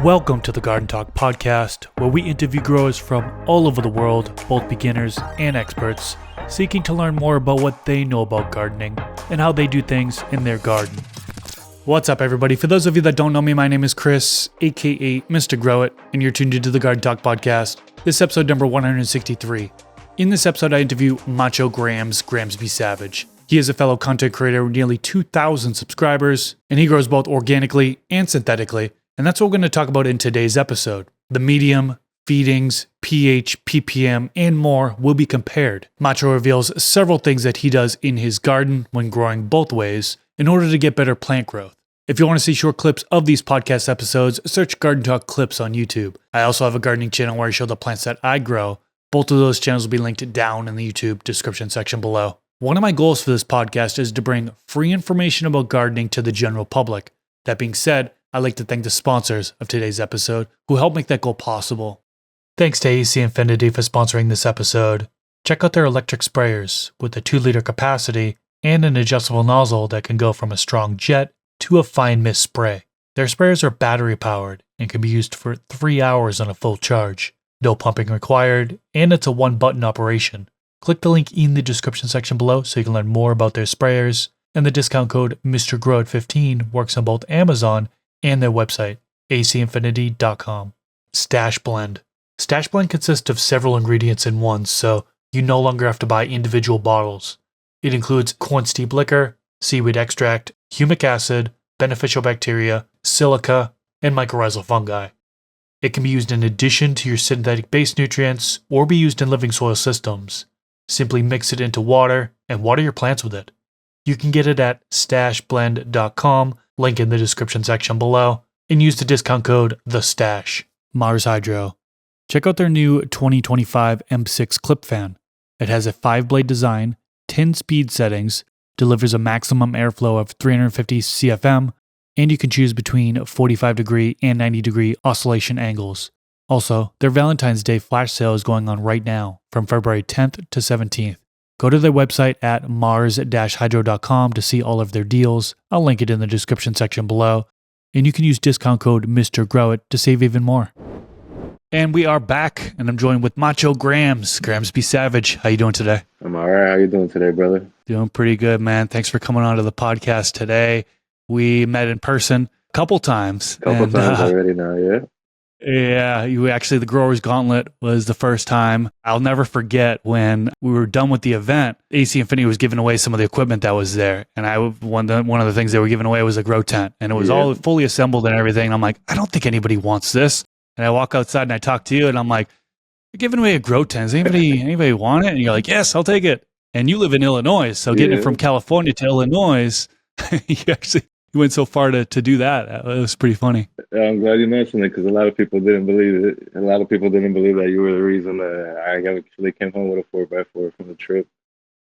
Welcome to the Garden Talk podcast, where we interview growers from all over the world, both beginners and experts, seeking to learn more about what they know about gardening and how they do things in their garden. What's up, everybody? For those of you that don't know me, my name is Chris, aka Mr. Grow It, and you're tuned into the Garden Talk podcast. This is episode number 163. In this episode, I interview Macho Gramsby Savage. He is a fellow content creator with nearly 2,000 subscribers, and he grows both organically and synthetically. And that's what we're going to talk about in today's episode. The medium, feedings, pH, ppm, and more will be compared. Macho reveals several things that he does in his garden when growing both ways in order to get better plant growth. If you want to see short clips of these podcast episodes, search Garden Talk Clips on YouTube. I also have a gardening channel where I show the plants that I grow. Both of those channels will be linked down in the YouTube description section below. One of my goals for this podcast is to bring free information about gardening to the general public. That being said, I'd like to thank the sponsors of today's episode who helped make that goal possible. Thanks to IPM Infinity for sponsoring this episode. Check out their electric sprayers with a 2-liter capacity and an adjustable nozzle that can go from a strong jet to a fine mist spray. Their sprayers are battery powered and can be used for 3 hours on a full charge. No pumping required, and it's a one-button operation. Click the link in the description section below so you can learn more about their sprayers, and the discount code MrGrowIt15 works on both Amazon and their website, acinfinity.com. Stash Blend. Stash Blend consists of several ingredients in one, so you no longer have to buy individual bottles. It includes corn steep liquor, seaweed extract, humic acid, beneficial bacteria, silica, and mycorrhizal fungi. It can be used in addition to your synthetic base nutrients or be used in living soil systems. Simply mix it into water and water your plants with it. You can get it at stashblend.com, link in the description section below, and use the discount code THESTASH. Mars Hydro. Check out their new 2025 M6 clip fan. It has a 5-blade design, 10 speed settings, delivers a maximum airflow of 350 CFM, and you can choose between 45 degree and 90 degree oscillation angles. Also, their Valentine's Day flash sale is going on right now from February 10th to 17th. Go to their website at mars-hydro.com to see all of their deals. I'll link it in the description section below. And you can use discount code MrGrowIt to save even more. And we are back, and I'm joined with Macho Gramsby Savage. How you doing today? I'm all right. How you doing today, brother? Doing pretty good, man. Thanks for coming on to the podcast today. We met in person a couple times. Times already now, yeah? Yeah, the Growers Gauntlet was the first time. I'll never forget when we were done with the event. AC Infinity was giving away some of the equipment that was there, and one of the things they were giving away was a grow tent, and it was all fully assembled and everything. And I'm like, I don't think anybody wants this. And I walk outside and I talk to you, and I'm like, you're giving away a grow tent. Does anybody want it? And you're like, yes, I'll take it. And you live in Illinois, so getting it from California to Illinois, you went so far to do that. It was pretty funny. I'm glad you mentioned it because a lot of people didn't believe it. A lot of people didn't believe that you were the reason that I actually came home with a 4x4 from the trip.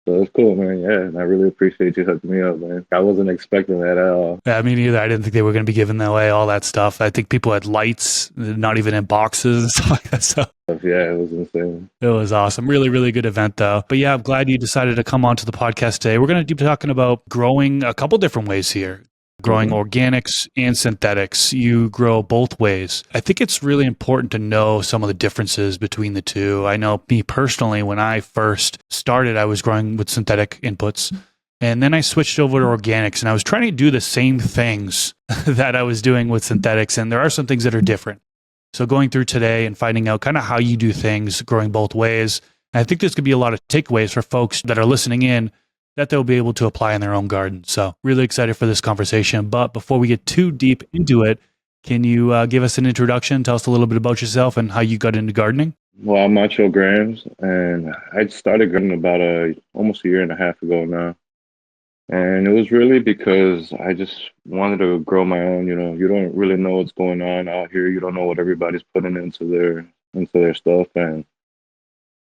So it's cool, man. Yeah, and I really appreciate you hooking me up, man. I wasn't expecting that at all. Yeah, me neither. I didn't think they were going to be giving away all that stuff. I think people had lights, not even in boxes and stuff like that. So yeah, it was insane. It was awesome. Really, really good event, though. But yeah, I'm glad you decided to come on to the podcast today. We're going to be talking about growing a couple different ways here. Growing organics and synthetics. You grow both ways. I think it's really important to know some of the differences between the two. I know me personally, when I first started, I was growing with synthetic inputs. And then I switched over to organics, and I was trying to do the same things that I was doing with synthetics. And there are some things that are different. So going through today and finding out kind of how you do things, growing both ways. And I think there's going to be a lot of takeaways for folks that are listening in that they'll be able to apply in their own garden. So really excited for this conversation. But before we get too deep into it, can you give us an introduction? Tell us a little bit about yourself and how you got into gardening. Well, I'm Macho Grams, and I started gardening about almost a year and a half ago now. And it was really because I just wanted to grow my own. You know, you don't really know what's going on out here. You don't know what everybody's putting into their stuff. And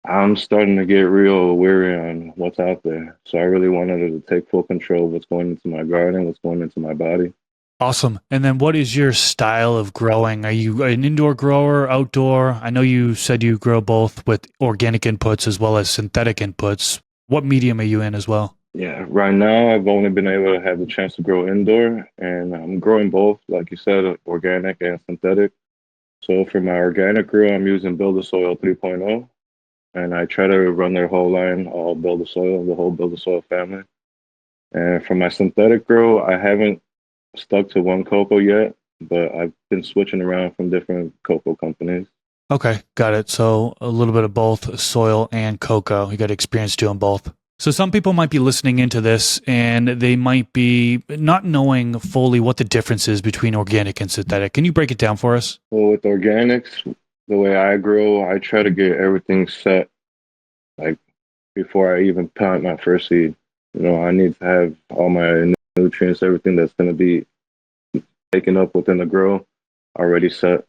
I'm starting to get real weary on what's out there. So I really wanted to take full control of what's going into my garden, what's going into my body. Awesome. And then what is your style of growing? Are you an indoor grower, outdoor? I know you said you grow both with organic inputs as well as synthetic inputs. What medium are you in as well? Yeah, right now I've only been able to have the chance to grow indoor, and I'm growing both, like you said, organic and synthetic. So for my organic grow, I'm using Build a Soil 3.0, and I try to run their whole line, all Build a Soil, the whole Build a Soil family. And for my synthetic grow, I haven't stuck to one cocoa yet, but I've been switching around from different cocoa companies. Okay, got it. So a little bit of both soil and cocoa. You got experience doing both. So some people might be listening into this and they might be not knowing fully what the difference is between organic and synthetic. Can you break it down for us? Well, with organics, the way I grow, I try to get everything set like before I even plant my first seed. I need to have all my nutrients, everything that's going to be taken up within the grow already set.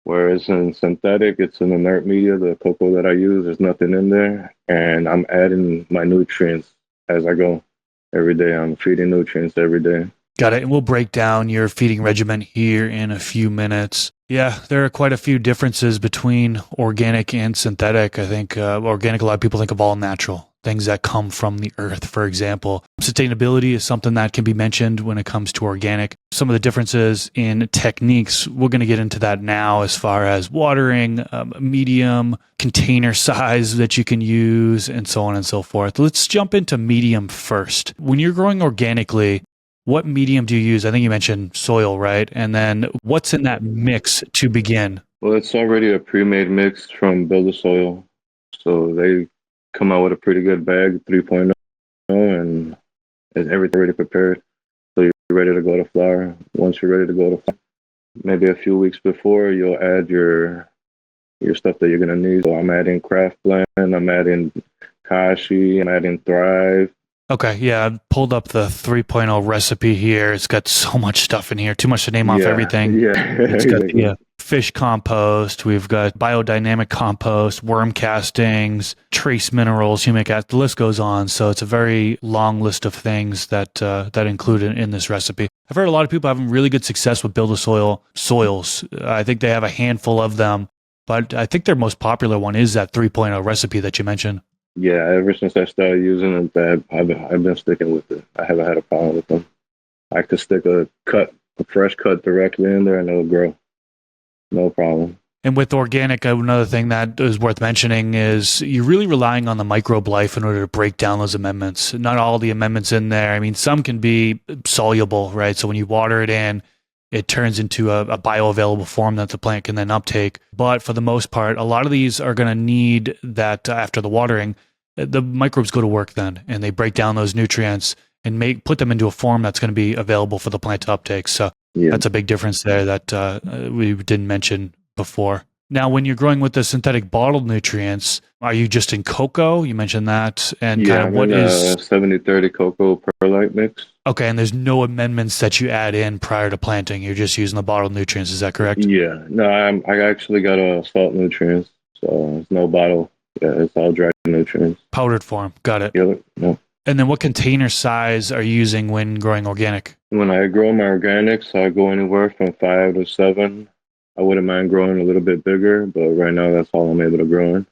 Whereas in synthetic, it's an inert media, the cocoa that I use, there's nothing in there. And I'm adding my nutrients as I go every day. I'm feeding nutrients every day. Got it. And we'll break down your feeding regimen here in a few minutes. Yeah, there are quite a few differences between organic and synthetic. I think organic, a lot of people think of all natural, things that come from the earth, for example. Sustainability is something that can be mentioned when it comes to organic. Some of the differences in techniques, we're going to get into that now as far as watering, medium, container size that you can use, and so on and so forth. Let's jump into medium first. When you're growing organically, what medium do you use? I think you mentioned soil, right? And then what's in that mix to begin? Well, it's already a pre-made mix from Build a Soil. So they come out with a pretty good bag, 3.0, and it's everything already prepared. So you're ready to go to flower. Once you're ready to go to flower, maybe a few weeks before, you'll add your stuff that you're going to need. So I'm adding Craft Blend, I'm adding Kashi, I'm adding Thrive. Okay, yeah, I pulled up the 3.0 recipe here. It's got so much stuff in here, too much to name off everything. Yeah, It's got the fish compost, we've got biodynamic compost, worm castings, trace minerals, humic acid, the list goes on. So it's a very long list of things that included in this recipe. I've heard a lot of people having really good success with Build a Soil soils. I think they have a handful of them, but I think their most popular one is that 3.0 recipe that you mentioned. Yeah, ever since I started using it, I've been sticking with it. I haven't had a problem with them. I could stick a fresh cut directly in there and it'll grow. No problem. And with organic, another thing that is worth mentioning is you're really relying on the microbe life in order to break down those amendments. Not all the amendments in there. I mean, some can be soluble, right? So when you water it in, it turns into a bioavailable form that the plant can then uptake. But for the most part, a lot of these are going to need that after the watering, the microbes go to work then, and they break down those nutrients and put them into a form that's going to be available for the plant to uptake. So that's a big difference there that we didn't mention before. Now, when you're growing with the synthetic bottled nutrients, are you just in cocoa? You mentioned that. And kind of what is 70-30 cocoa perlite mix. Okay, and there's no amendments that you add in prior to planting. You're just using the bottled nutrients. Is that correct? Yeah. No, I actually got a salt nutrients. So it's no bottle. Yeah, it's all dry nutrients. Powdered form. Got it. Yep. And then what container size are you using when growing organic? When I grow my organics, I go anywhere from 5 to 7. I wouldn't mind growing a little bit bigger, but right now that's all I'm able to grow in.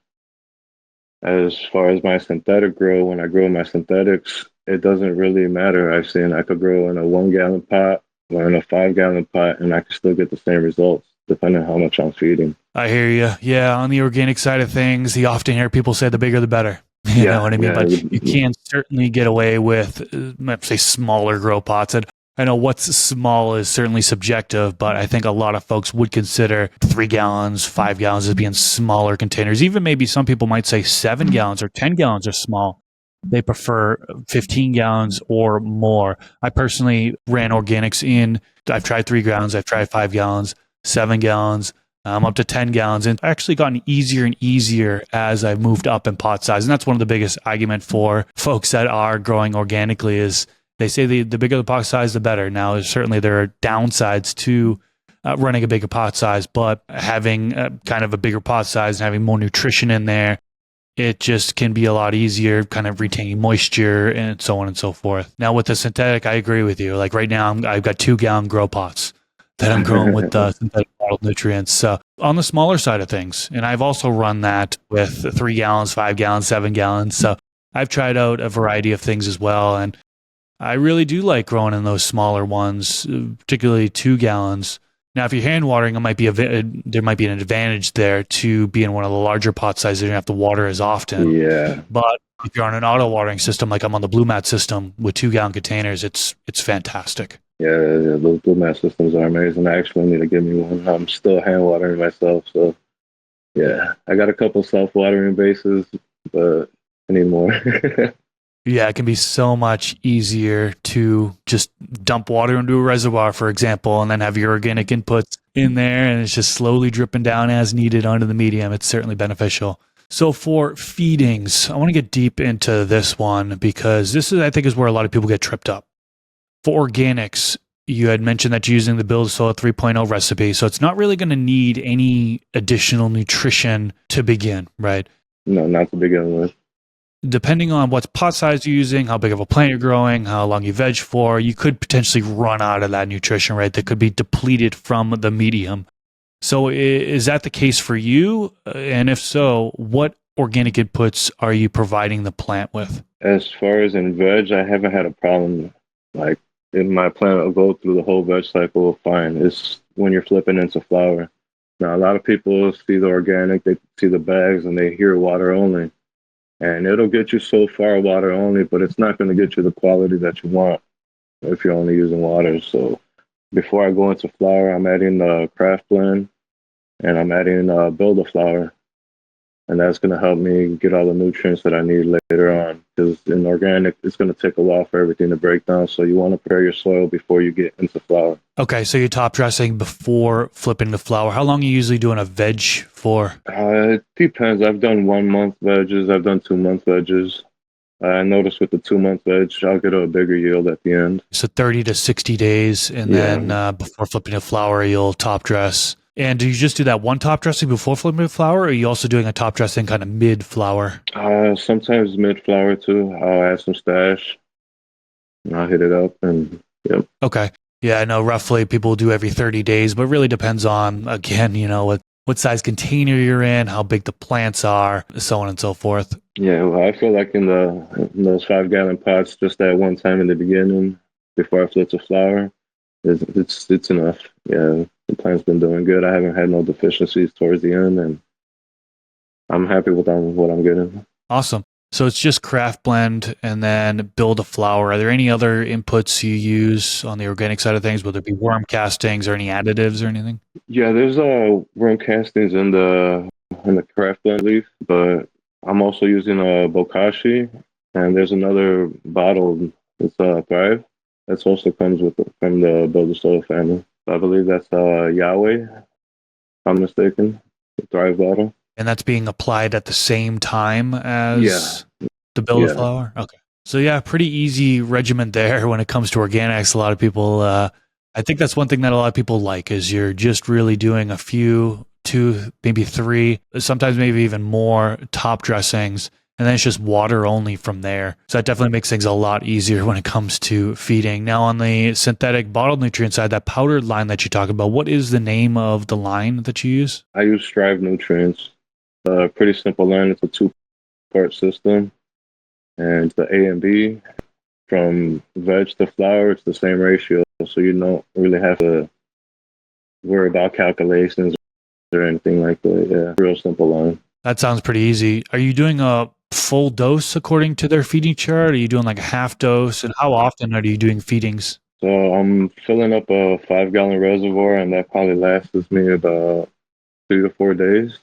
As far as my synthetic grow, when I grow my synthetics, it doesn't really matter. I've seen I could grow in a 1-gallon pot or in a 5-gallon pot, and I can still get the same results depending on how much I'm feeding. I hear you. Yeah, on the organic side of things, you often hear people say the bigger the better. You know what I mean? But you can certainly get away with, let's say, smaller grow pots. And I know what's small is certainly subjective, but I think a lot of folks would consider 3 gallons, 5 gallons as being smaller containers. Even maybe some people might say 7 gallons or 10 gallons are small. They prefer 15 gallons or more. I personally ran organics I've tried 3 gallons, I've tried 5 gallons, 7 gallons, up to 10 gallons. And actually gotten easier and easier as I've moved up in pot size. And that's one of the biggest argument for folks that are growing organically is they say the bigger the pot size, the better. Now, certainly there are downsides to running a bigger pot size, but having kind of a bigger pot size and having more nutrition in there, it just can be a lot easier, kind of retaining moisture and so on and so forth. Now, with the synthetic, I agree with you. Like right now, I've got 2-gallon grow pots that I'm growing with synthetic bottled nutrients. So on the smaller side of things, and I've also run that with 3 gallons, 5 gallons, 7 gallons. So I've tried out a variety of things as well. And I really do like growing in those smaller ones, particularly 2 gallons. Now, if you're hand watering, there might be an advantage there to be in one of the larger pot sizes. You don't have to water as often. Yeah, But if you're on an auto watering system, like I'm on the Blue Mat system with 2 gallon containers, it's fantastic. yeah, those blue mat systems are amazing. I actually need to get me one. I'm still hand watering myself, so yeah, I got a couple self watering bases, but I need more. Yeah, it can be so much easier to just dump water into a reservoir, for example, and then have your organic inputs in there, and it's just slowly dripping down as needed onto the medium. It's certainly beneficial. So for feedings, I want to get deep into this one because this is, I think, is where a lot of people get tripped up. For organics, you had mentioned that you're using the Build Soil 3.0 recipe, so it's not really going to need any additional nutrition to begin, right? No, not to begin with. Depending on what pot size you're using, how big of a plant you're growing, how long you veg for, you could potentially run out of that nutrition, right? That could be depleted from the medium. So is that the case for you? And if so, what organic inputs are you providing the plant with? As far as in veg, I haven't had a problem. Like, if my plant will go through the whole veg cycle fine. It's when you're flipping into flower. Now, a lot of people see the organic, they see the bags, and they hear water only. And it'll get you so far water only, but it's not going to get you the quality that you want if you're only using water. So before I go into flower, I'm adding craft blend and I'm adding builder flower, and that's going to help me get all the nutrients that I need later on. Because in organic, it's going to take a while for everything to break down. So you want to prepare your soil before you get into flower. Okay, so you're top dressing before flipping to flower. How long are you usually doing a veg for? It depends. I've done 1 month veggies. I've done 2 month veggies. I noticed with the 2 month veg, I'll get a bigger yield at the end. So 30 to 60 days, and then before flipping to flower, you'll top dress. And do you just do that one top dressing before flipping to flower, or are you also doing a top dressing kind of mid flower? Sometimes mid flower too. I'll add some stash and I'll hit it up and yep. Okay. Yeah, I know roughly people do every 30 days, but it really depends on, again, what size container you're in, how big the plants are, so on and so forth. Yeah, well, I feel like in those 5 gallon pots, just that one time in the beginning before I flip to flower, it's enough. Yeah, the plant's been doing good. I haven't had no deficiencies towards the end, and I'm happy with what I'm getting. Awesome. So it's just craft blend and then build a flower. Are there any other inputs you use on the organic side of things, whether it be worm castings or any additives or anything? Yeah, there's worm castings in the craft blend leaf, but I'm also using a bokashi, and there's another bottle. It's Thrive. That's also comes from the Builder Soul family. I believe that's Yahweh. If I'm mistaken. The Thrive bottle. And that's being applied at the same time as the build Yeah. flower? Okay. So yeah, pretty easy regimen there when it comes to organics. A lot of people, I think that's one thing that a lot of people like is you're just really doing a few, 2, maybe 3, sometimes maybe even more top dressings. And then it's just water only from there. So that definitely makes things a lot easier when it comes to feeding. Now on the synthetic bottled nutrient side, that powdered line that you talk about, what is the name of the line that you use? I use Strive Nutrients. Pretty simple line. It's a 2-part system, and the A and B from veg to flower. It's the same ratio, so you don't really have to worry about calculations or anything like that. Yeah, real simple line. That sounds pretty easy. Are you doing a full dose according to their feeding chart? Are you doing like a half dose? And how often are you doing feedings? So I'm filling up a 5 gallon reservoir, and that probably lasts me about 3 to 4 days.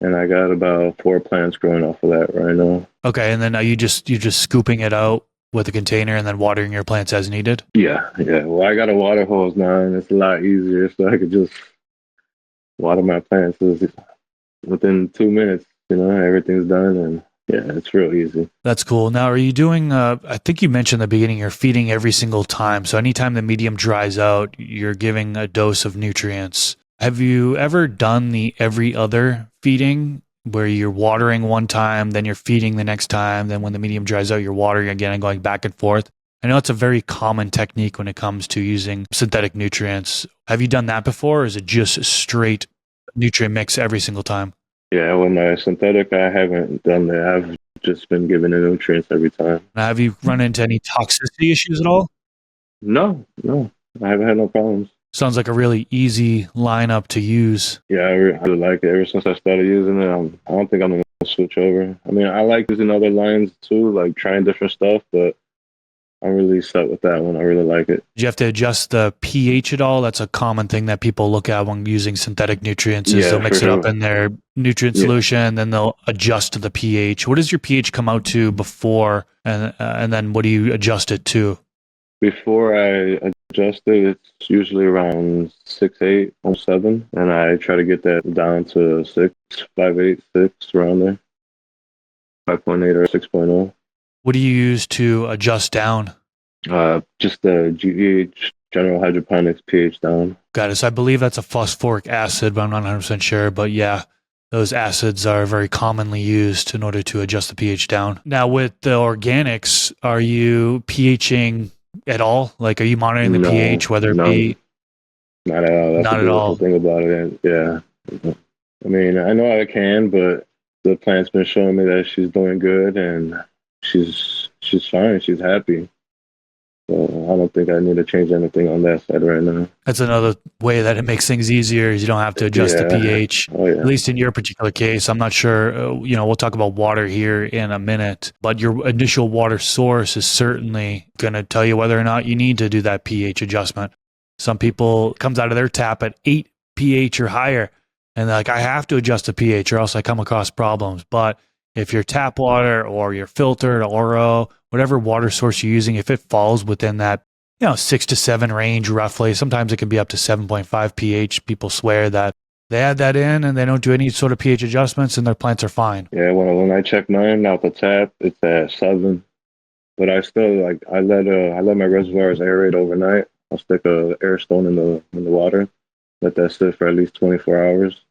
And I got about 4 plants growing off of that right now. Okay, and then are you're just scooping it out with a container and then watering your plants as needed? Yeah. Well, I got a water hose now, and it's a lot easier, so I could just water my plants within 2 minutes. Everything's done, and yeah, it's real easy. That's cool. Now, are you doing, I think you mentioned in the beginning, you're feeding every single time. So anytime the medium dries out, you're giving a dose of nutrients. Have you ever done the every other feeding where you're watering one time, then you're feeding the next time, then when the medium dries out, you're watering again and going back and forth? I know it's a very common technique when it comes to using synthetic nutrients. Have you done that before, or is it just straight nutrient mix every single time? Yeah, with my synthetic, I haven't done that. I've just been giving the nutrients every time. Now, have you run into any toxicity issues at all? No, I haven't had no problems. Sounds like a really easy lineup to use. Yeah, I really like it. Ever since I started using it, I don't think I'm gonna switch over. I mean, I like using other lines too, like trying different stuff, but I'm really set with that one. I really like it. Do you have to adjust the pH at all? That's a common thing that people look at when using synthetic nutrients is they'll Yeah, for mix it up sure. in their nutrient Yeah. solution and then they'll adjust to the pH. What does your pH come out to before and then what do you adjust it to? Before I adjust it, it's usually around 6.8, almost 7, and I try to get that down to 6, 5.8, 6, around there, 5.8 or 6.0. What do you use to adjust down? Just the GH, General Hydroponics pH down. Got it. So I believe that's a phosphoric acid, but I'm not 100% sure. But yeah, those acids are very commonly used in order to adjust the pH down. Now, with the organics, are you pHing at all? Like, are you monitoring the No, pH, whether it no, be not at all. That's a not at beautiful all? thing about it. Yeah. I mean, I know I can, but the plant's been showing me that she's doing good and she's fine. She's happy. So I don't think I need to change anything on that side right now. That's another way that it makes things easier is you don't have to adjust the Yeah. pH. Oh At yeah. least in your particular case, I'm not sure. We'll talk about water here in a minute, but your initial water source is certainly going to tell you whether or not you need to do that pH adjustment. Some people comes out of their tap at 8 pH or higher, and they're like, I have to adjust the pH or else I come across problems. But if your tap water or your filtered Oro, whatever water source you're using, if it falls within that 6 to 7 range roughly. Sometimes it can be up to 7.5 pH. People swear that they add that in and they don't do any sort of pH adjustments and their plants are fine. Yeah. When I check mine out the tap, it's at 7. But I still like I let my reservoirs aerate overnight. I'll stick a air stone in the water, let that sit for at least 24 hours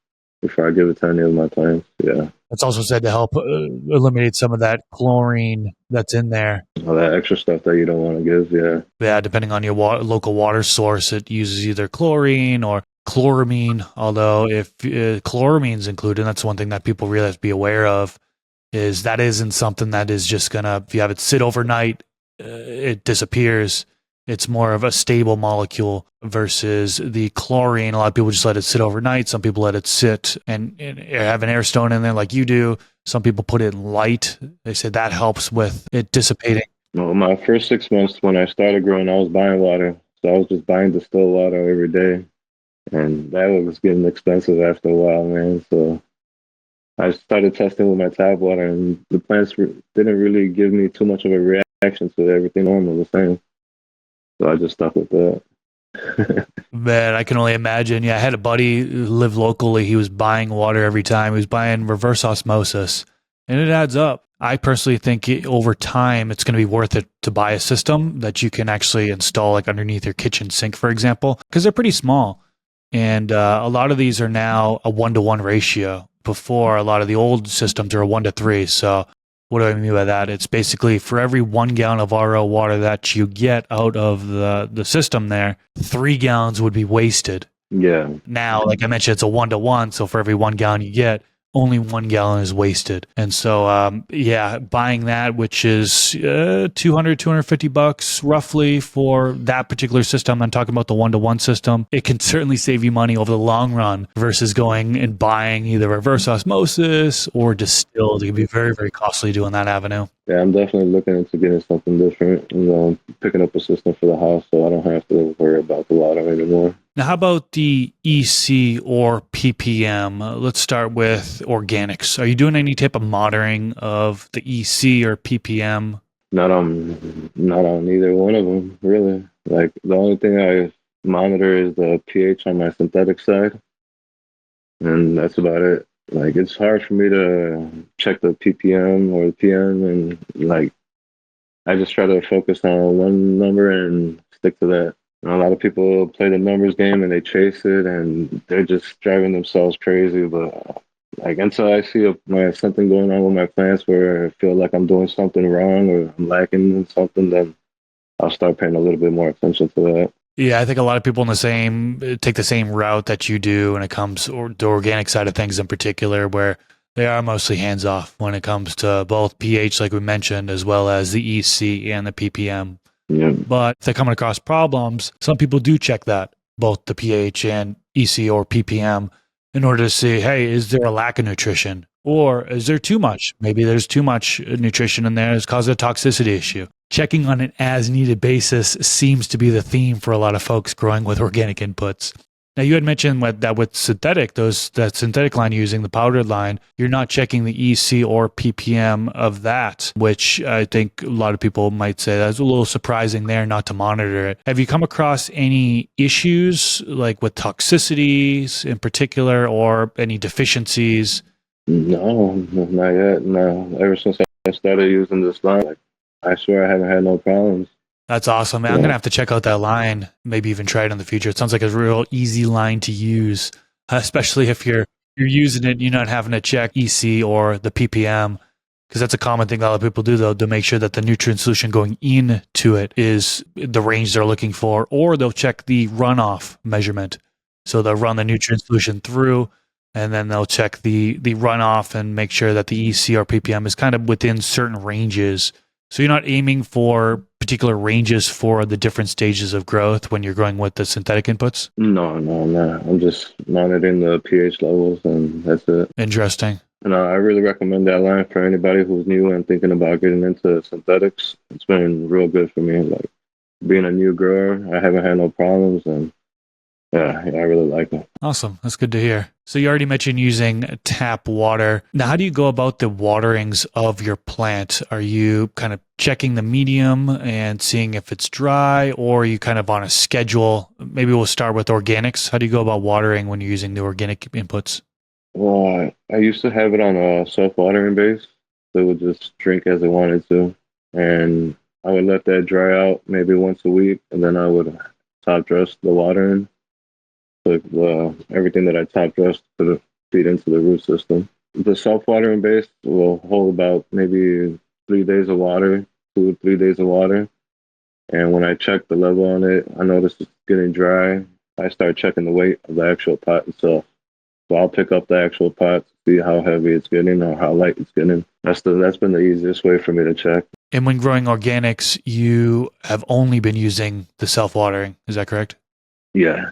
before I give it to any of my plants. Yeah. It's also said to help eliminate some of that chlorine that's in there. All that extra stuff that you don't want to give. Yeah. Yeah, depending on your local water source, it uses either chlorine or chloramine. Although if chloramine's included, that's one thing that people really have to be aware of. Is that isn't something that is just gonna, if you have it sit overnight, it disappears. It's more of a stable molecule versus the chlorine. A lot of people just let it sit overnight. Some people let it sit and have an air stone in there like you do. Some people put it in light. They said that helps with it dissipating. Well, my first 6 months when I started growing, I was buying water. So I was just buying distilled water every day. And that was getting expensive after a while, man. So I started testing with my tap water, and the plants didn't really give me too much of a reaction to everything normal the same. So I just stuck with that. Man, I can only imagine. Yeah, I had a buddy who lived locally. He was buying water every time. He was buying reverse osmosis, and it adds up. I personally think over time, it's going to be worth it to buy a system that you can actually install, like underneath your kitchen sink, for example, because they're pretty small. And a lot of these are now a 1-to-1 ratio. Before, a lot of the old systems are a 1-to-3. So what do I mean by that? It's basically for every 1 gallon of RO water that you get out of the system there, 3 gallons would be wasted. Yeah. Now, like I mentioned, it's a 1-to-1. So for every 1 gallon you get, only 1 gallon is wasted. And so, buying that, which is 250 bucks roughly for that particular system. I'm talking about the 1-to-1 system. It can certainly save you money over the long run versus going and buying either reverse osmosis or distilled. It can be very, very costly doing that avenue. Yeah, I'm definitely looking into getting something different. Picking up a system for the house so I don't have to worry about the water anymore. Now, how about the EC or PPM? Let's start with organics. Are you doing any type of monitoring of the EC or PPM? Not on either one of them, really. Like the only thing I monitor is the pH on my synthetic side, and that's about it. Like it's hard for me to check the ppm or the pm, and like I just try to focus on one number and stick to that. And a lot of people play the numbers game and they chase it, and they're just driving themselves crazy. But like until I see something going on with my plants where I feel like I'm doing something wrong or I'm lacking in something, then I'll start paying a little bit more attention to that. Yeah, I think a lot of people take the same route that you do when it comes to the organic side of things in particular, where they are mostly hands off when it comes to both pH, like we mentioned, as well as the EC and the PPM. Yeah. But if they're coming across problems, some people do check that. both the pH and EC or ppm in order to see, hey, is there a lack of nutrition? Or is there too much? Maybe there's too much nutrition in there. It's caused a toxicity issue. Checking on an as needed basis seems to be the theme for a lot of folks growing with organic inputs. Now, you had mentioned that with synthetic, that synthetic line you're using, the powdered line, you're not checking the EC or ppm of that, which I think a lot of people might say that's a little surprising there not to monitor it. Have you come across any issues like with toxicities in particular or any deficiencies? No, not yet. No, ever since I started using this line, like, I swear I haven't had no problems. That's awesome, man. I'm gonna have to check out that line, maybe even try it in the future. It sounds like a real easy line to use, especially if you're using it, you're not having to check EC or the ppm, because that's a common thing a lot of people do, though, to make sure that the nutrient solution going into it is the range they're looking for, or they'll check the runoff measurement. So they'll run the nutrient solution through, and then they'll check the runoff and make sure that the EC or ppm is kind of within certain ranges. So you're not aiming for particular ranges for the different stages of growth when you're growing with the synthetic inputs? No, I'm just monitoring the pH levels, and that's it. Interesting. And I really recommend that line for anybody who's new and thinking about getting into synthetics. It's been real good for me. Like, being a new grower, I haven't had no problems, and yeah, I really like it. Awesome. That's good to hear. So you already mentioned using tap water. Now, how do you go about the waterings of your plant? Are you kind of checking the medium and seeing if it's dry, or are you kind of on a schedule? Maybe we'll start with organics. How do you go about watering when you're using the organic inputs? Well, I used to have it on a self-watering base. So it would just drink as it wanted to. And I would let that dry out maybe once a week, and then I would top dress the water in. So everything that I top dressed to feed into the root system. The self-watering base will hold about maybe 3 days of water, 2 or 3 days of water. And when I check the level on it, I notice it's getting dry. I start checking the weight of the actual pot itself. So I'll pick up the actual pot to see how heavy it's getting or how light it's getting. That's been the easiest way for me to check. And when growing organics, you have only been using the self-watering. Is that correct? Yeah.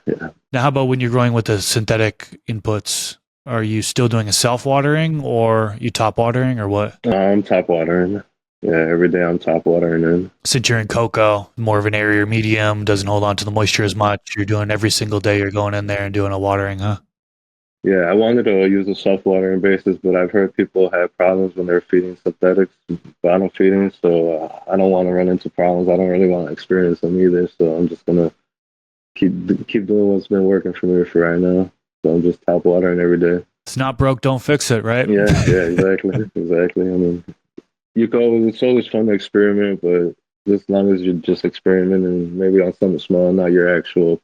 Now, how about when you're growing with the synthetic inputs? Are you still doing a self-watering or you top watering or what? I'm top watering. Yeah, every day I'm top watering in. Since you're in cocoa, more of an airier medium, doesn't hold on to the moisture as much. You're doing every single day, you're going in there and doing a watering, huh? Yeah, I wanted to use a self-watering basis, but I've heard people have problems when they're feeding synthetics, bottom feeding, so I don't want to run into problems. I don't really want to experience them either, so I'm just going to keep doing what's been working for me for right now. So I'm just top watering every day. It's not broke, don't fix it, right? Yeah, exactly. Exactly. I mean, it's always fun to experiment, but as long as you're just experimenting, maybe on something small, not your actual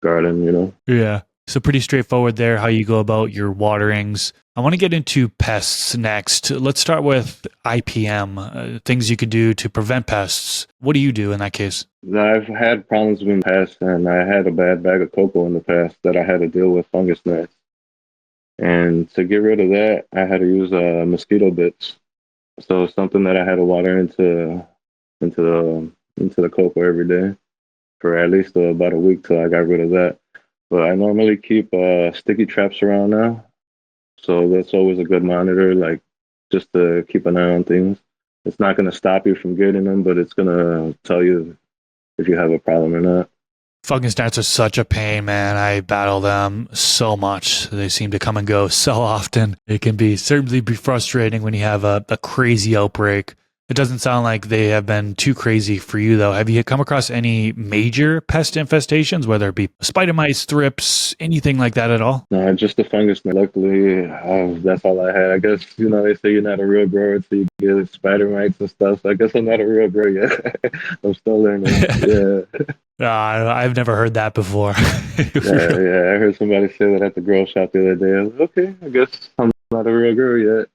garden. Yeah. So pretty straightforward there, how you go about your waterings. I want to get into pests next. Let's start with IPM, things you could do to prevent pests. What do you do in that case? I've had problems in the past, and I had a bad bag of cocoa in the past that I had to deal with fungus gnats. And to get rid of that, I had to use mosquito bits. So something that I had to water into the cocoa every day for at least about a week till I got rid of that. But I normally keep sticky traps around now, so that's always a good monitor, like just to keep an eye on things. It's not going to stop you from getting them, but it's going to tell you if you have a problem or not. Fungus gnats are such a pain, man. I battle them so much. They seem to come and go so often. It can certainly be frustrating when you have a crazy outbreak. It doesn't sound like they have been too crazy for you, though. Have you come across any major pest infestations, whether it be spider mites, thrips, anything like that at all? No, just the fungus. Luckily, that's all I had. I guess, they say you're not a real grower until you get spider mites and stuff. So I guess I'm not a real grower yet. I'm still learning. Yeah. I've never heard that before. Yeah. I heard somebody say that at the grow shop the other day. I was like, okay, I guess I'm not a real grower yet.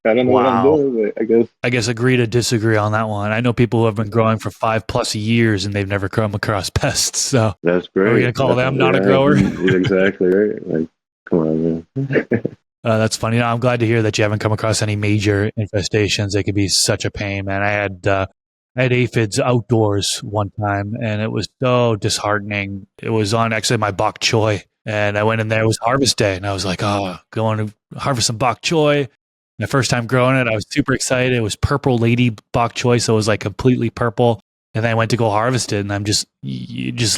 I don't know what I'm doing, but I guess agree to disagree on that one. I know people who have been growing for 5+ years and they've never come across pests. So that's great. Are we gonna call them not a grower? Exactly right. Like, come on, man. That's funny. No, I'm glad to hear that you haven't come across any major infestations. They could be such a pain, man. I had I had aphids outdoors one time, and it was so disheartening. It was on actually my bok choy, and I went in there. It was harvest day, and I was like, "Oh, going to harvest some bok choy." My first time growing it, I was super excited. It was purple lady bok choy, so it was like completely purple. And then I went to go harvest it, and I'm just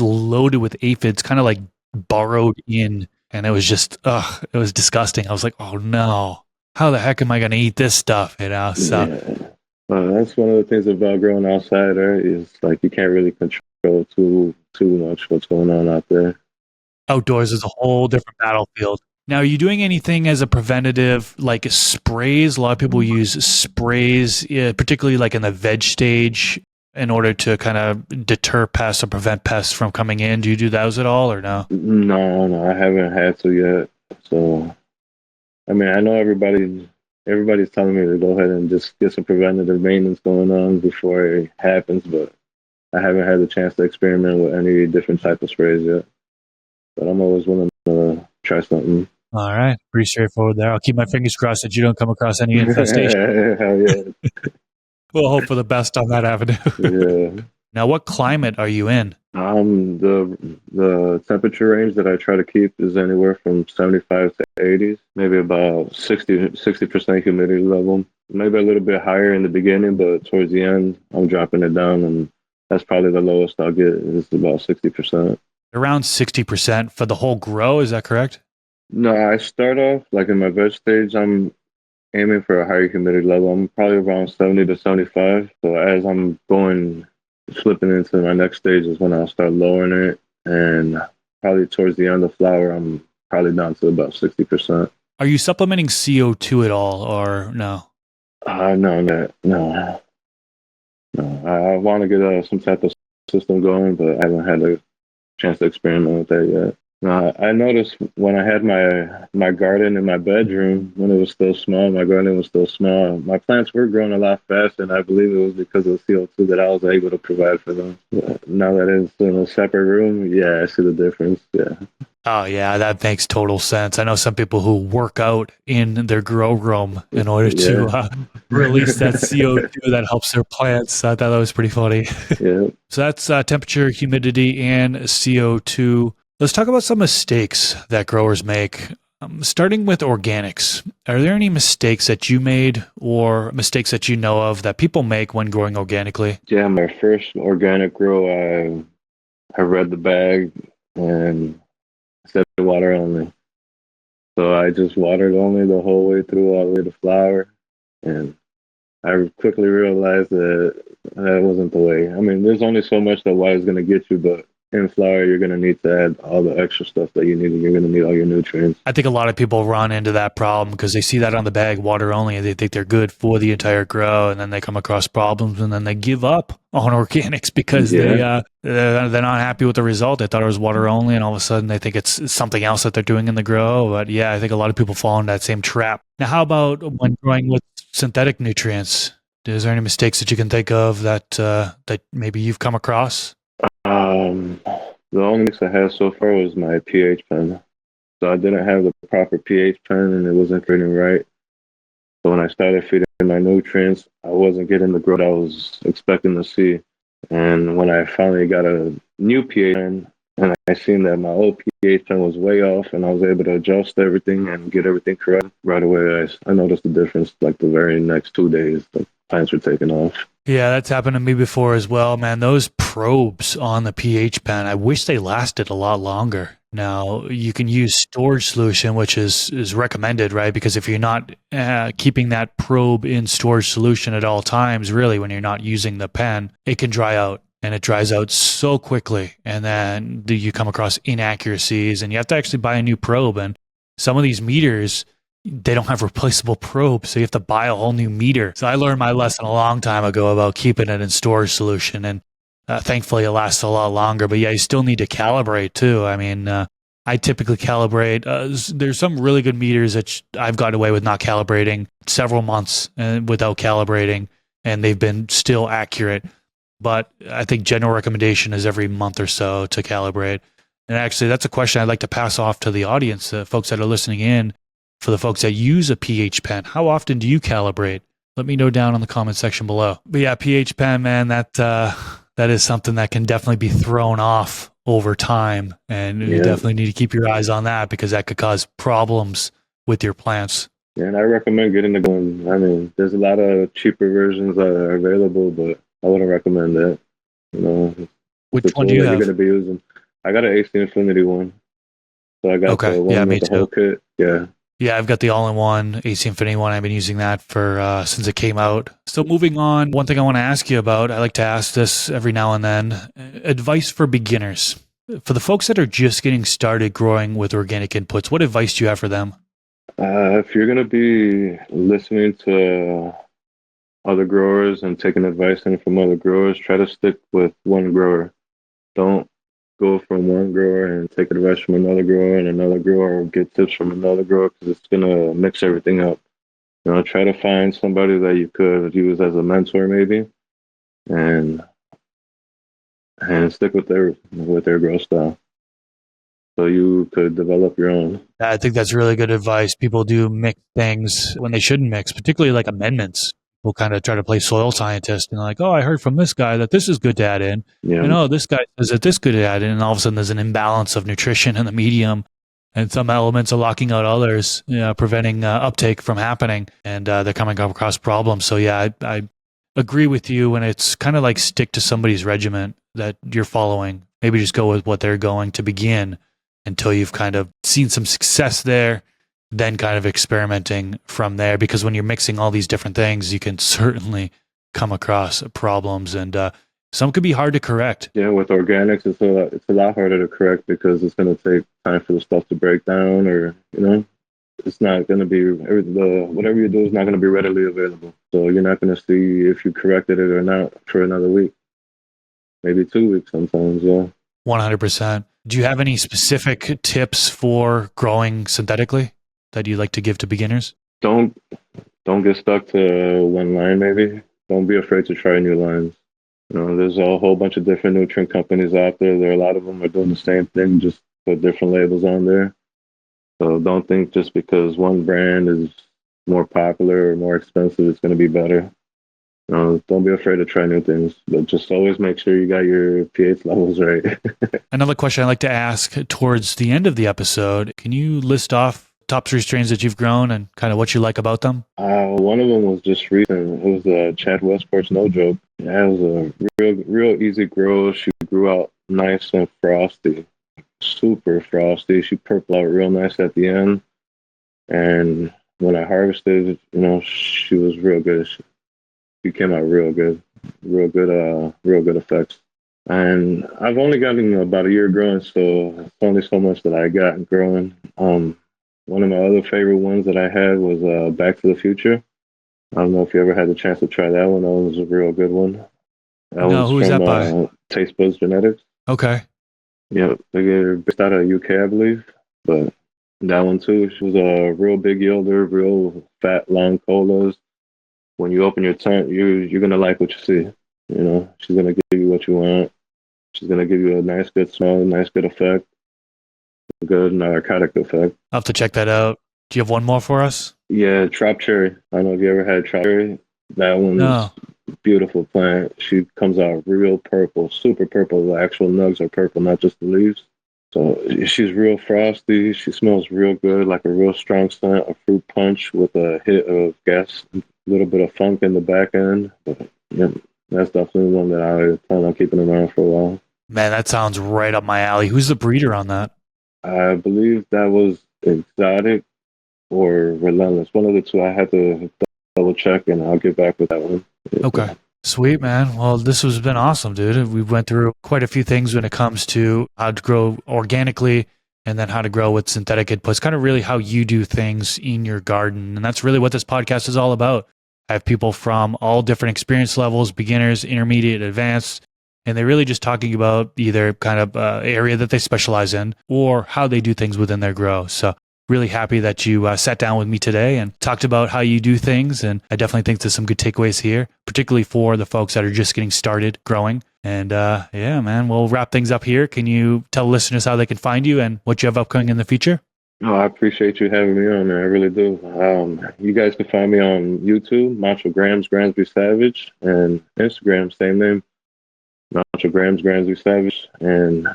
loaded with aphids, kind of like burrowed in, and it was just, it was disgusting. I was like, "Oh no, how the heck am I going to eat this stuff?" So Yeah. That's one of the things about growing outside, right? Is like you can't really control too much what's going on out there. outdoors is a whole different battlefield. Now, are you doing anything as a preventative, like sprays? A lot of people use sprays, particularly like in the veg stage, in order to kind of deter pests or prevent pests from coming in. Do you do those at all or no? No, no, I haven't had to yet. So, I mean, I know everybody's telling me to go ahead and just get some preventative maintenance going on before it happens, but I haven't had the chance to experiment with any different type of sprays yet. But I'm always willing to try something. All right, pretty straightforward there. I'll keep my fingers crossed that you don't come across any infestation. Hell yeah. We'll hope for the best on that avenue. Yeah. Now, what climate are you in? The temperature range that I try to keep is anywhere from 75 to 80s, maybe about 60% humidity level. Maybe a little bit higher in the beginning, but towards the end, I'm dropping it down, and that's probably the lowest I'll get is about 60%. Around 60% for the whole grow, is that correct? No, I start off like in my veg stage, I'm aiming for a higher humidity level. I'm probably around 70 to 75. So as I'm going, flipping into my next stage is when I'll start lowering it. And probably towards the end of flower, I'm probably down to about 60%. Are you supplementing CO2 at all or no? No, no. I want to get some type of system going, but I haven't had a chance to experiment with that yet. I noticed when I had my garden in my bedroom when it was still small, my garden was still small. My plants were growing a lot faster, and I believe it was because of the CO2 that I was able to provide for them. But now that it's in a separate room, yeah, I see the difference. Yeah, Oh yeah, that makes total sense. I know some people who work out in their grow room in order to yeah, release that CO2 that helps their plants. I thought that was pretty funny. yeah. So that's temperature, humidity, and CO2. Let's talk about some mistakes that growers make. Starting with organics, are there any mistakes that you made or mistakes that you know of that people make when growing organically? Yeah, my first organic grow, I read the bag and said water only. So I just watered only the whole way through, all the way to flower, and I quickly realized that that wasn't the way. I mean, there's only so much that water is going to get you, but in flower, you're going to need to add all the extra stuff that you need, and you're going to need all your nutrients. I think a lot of people run into that problem because they see that on the bag, water only, and they think they're good for the entire grow, and then they come across problems, and then they give up on organics because Yeah, they're not happy with the result. They thought it was water only, and all of a sudden they think it's something else that they're doing in the grow. But yeah, I think a lot of people fall into that same trap. Now, how about when growing with synthetic nutrients? Is there any mistakes that you can think of that maybe you've come across? the only mix I had so far was my pH pen. So I didn't have the proper pH pen, and it wasn't fitting right. So when I started feeding my nutrients, I wasn't getting the growth I was expecting to see. And when I finally got a new pH pen, and I seen that my old pH pen was way off, and I was able to adjust everything and get everything correct right away, I noticed the difference. Like the very next 2 days, the plants were taking off. Yeah, that's happened to me before as well, man. Those probes on the pH pen, I wish they lasted a lot longer. Now, you can use storage solution, which is recommended, right? Because if you're not keeping that probe in storage solution at all times, really, when you're not using the pen, it can dry out and it dries out so quickly. And then you come across inaccuracies and you have to actually buy a new probe. And some of these meters, they don't have replaceable probes, so you have to buy a whole new meter. So I learned my lesson a long time ago about keeping it in storage solution, and thankfully it lasts a lot longer. But yeah, you still need to calibrate too. I mean, I typically calibrate. There's some really good meters that I've gotten away with not calibrating several months without calibrating, and they've been still accurate. But I think general recommendation is every month or so to calibrate. And actually, that's a question I'd like to pass off to the audience, folks that are listening in. For the folks that use a pH pen, how often do you calibrate? Let me know down in the comment section below. But yeah, pH pen, man, that is something that can definitely be thrown off over time. And you Yeah. definitely need to keep your eyes on that because that could cause problems with your plants. Yeah, and I recommend getting the one. I mean, there's a lot of cheaper versions that are available, but I wouldn't recommend that. You know, it's Which a one do tool you that you're going have? to be using. I got an AC Infinity one, so I got Okay. the Yeah, one me with the too. whole kit. Yeah. Yeah, I've got the all-in-one AC Infinity one. I've been using that for since it came out. So moving on, one thing I want to ask you about, I like to ask this every now and then, advice for beginners. For the folks that are just getting started growing with organic inputs, what advice do you have for them? If you're going to be listening to other growers and taking advice in from other growers, try to stick with one grower. Don't go from one grower and take advice from another grower and another grower, or get tips from another grower, because it's gonna mix everything up. You know, try to find somebody that you could use as a mentor, maybe, and stick with their growth style, so you could develop your own. I think that's really good advice. People do mix things when they shouldn't mix, particularly like amendments. People kind of try to play soil scientist and like, oh, I heard from this guy that this is good to add in. And Yeah, oh, this guy says that this good to add in. And all of a sudden there's an imbalance of nutrition in the medium. And some elements are locking out others, preventing uptake from happening. And they're coming across problems. So yeah, I agree with you when it's kind of like stick to somebody's regiment that you're following. Maybe just go with what they're going to begin until you've kind of seen some success there, then kind of experimenting from there. Because when you're mixing all these different things, you can certainly come across problems, and some could be hard to correct. yeah. With organics, it's a lot harder to correct because it's gonna take time for the stuff to break down, or it's not going to be the whatever you do is not going to be readily available. So you're not going to see if you corrected it or not for another week, maybe 2 weeks sometimes. Yeah. 100%. Do you have any specific tips for growing synthetically that you'd like to give to beginners? Don't don't get stuck to one line. Maybe don't be afraid to try new lines. There's a whole bunch of different nutrient companies out there. A lot of them are doing the same thing, just put different labels on there. So don't think just because one brand is more popular or more expensive, it's going to be better. Don't be afraid to try new things, but just always make sure you got your pH levels right. Another question I like to ask towards the end of the episode, can you list off top three strains that you've grown and kind of what you like about them? One of them was just recent. It was Chad Westport's No Joke. Yeah, it was a real easy grow. She grew out nice and frosty, super frosty. She purpled out real nice at the end. And when I harvested, she was real good. She came out real good effects. And I've only gotten about a year growing, so it's only so much that I got growing. One of my other favorite ones that I had was Back to the Future. I don't know if you ever had the chance to try that one. That was a real good one. That No, was who is from that by? Taste Buds Genetics. Okay. Yeah, they're based out of UK, I believe. But that one too, she was a real big yielder, real fat, long colas. When you open your tent, you're gonna like what you see. She's gonna give you what you want. She's gonna give you a nice, good smell, nice, good effect, good narcotic effect. I'll have to check that out. Do you have one more for us? Yeah, Trop Cherry. I don't know if you ever had Trop Cherry. That one's No. beautiful plant. She comes out real purple, super purple. The actual nugs are purple, not just the leaves. So she's real frosty. She smells real good, like a real strong scent, a fruit punch with a hit of gas, a little bit of funk in the back end. But yeah, that's definitely one that I plan on keeping around for a while. Man, that sounds right up my alley. Who's the breeder on that? I believe that was Exotic or Relentless. One of the two. I had to double check, and I'll get back with that one. Okay. Sweet, man. Well, this has been awesome, dude. We went through quite a few things when it comes to how to grow organically and then how to grow with synthetic inputs, kind of really how you do things in your garden. And that's really what this podcast is all about. I have people from all different experience levels, beginners, intermediate, advanced, and they're really just talking about either kind of area that they specialize in or how they do things within their grow. So really happy that you sat down with me today and talked about how you do things. And I definitely think there's some good takeaways here, particularly for the folks that are just getting started growing. And yeah, man, we'll wrap things up here. Can you tell listeners how they can find you and what you have upcoming in the future? Oh, I appreciate you having me on there. I really do. You guys can find me on YouTube, Macho Grams, Gramsby Savage, and Instagram, same name, Macho Grams, Gramsby Savage. And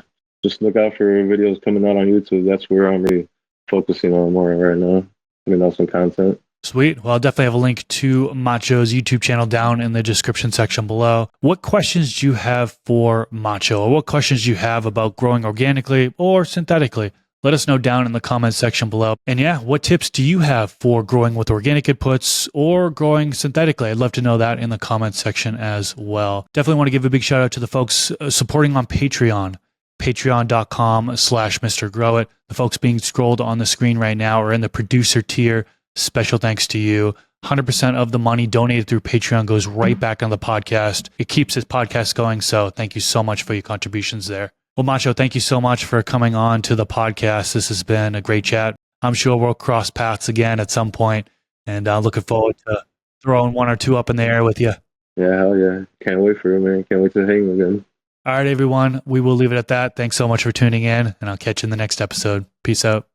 just look out for videos coming out on YouTube. That's where I'm really focusing on more right now. Putting out some content. Sweet. Well, I'll definitely have a link to Macho's YouTube channel down in the description section below. What questions do you have for Macho? Or what questions do you have about growing organically or synthetically? Let us know down in the comments section below. And yeah, what tips do you have for growing with organic inputs or growing synthetically? I'd love to know that in the comments section as well. Definitely want to give a big shout out to the folks supporting on Patreon. Patreon.com/Mr. Grow It. The folks being scrolled on the screen right now are in the producer tier. Special thanks to you. 100% of the money donated through Patreon goes right back on the podcast. It keeps this podcast going. So thank you so much for your contributions there. Well, Macho, thank you so much for coming on to the podcast. This has been a great chat. I'm sure we'll cross paths again at some point, and looking forward to throwing one or two up in the air with you. Yeah, hell yeah. Can't wait for it, man. Can't wait to hang again. All right, everyone. We will leave it at that. Thanks so much for tuning in, and I'll catch you in the next episode. Peace out.